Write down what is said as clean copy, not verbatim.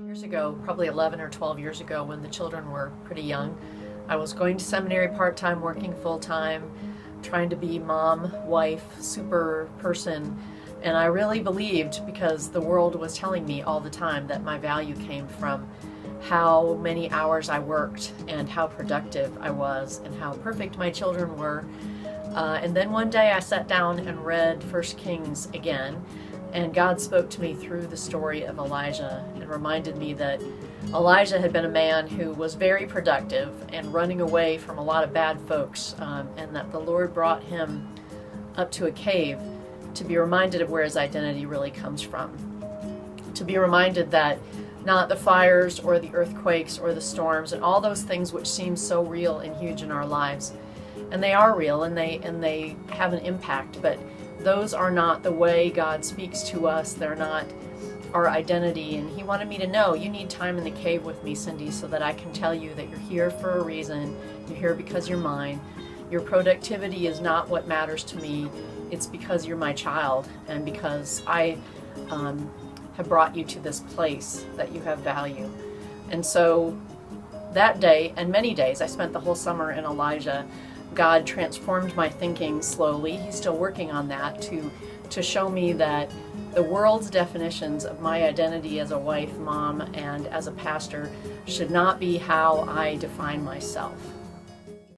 Years ago, probably 11 or 12 years ago, when the children were pretty young, I was going to seminary part-time, working full-time, trying to be mom, wife, super person. And I really believed, because the world was telling me all the time, that my value came from how many hours I worked and how productive I was and how perfect my children were. And then one day I sat down and read 1 Kings again, and God spoke to me through the story of Elijah and reminded me that Elijah had been a man who was very productive and running away from a lot of bad folks, and that the Lord brought him up to a cave to be reminded of where his identity really comes from. To be reminded that not the fires or the earthquakes or the storms and all those things which seem so real and huge in our lives, and they are real and they have an impact, but those are not the way God speaks to us. They're not our identity. And he wanted me to know, you need time in the cave with me, Cindy, so that I can tell you that you're here for a reason. You're here because you're mine. Your productivity is not what matters to me. It's because you're my child, and because I have brought you to this place that you have value. And so that day, and many days, I spent the whole summer in Elijah. God transformed my thinking slowly. He's still working on that to show me that the world's definitions of my identity as a wife, mom, and as a pastor should not be how I define myself.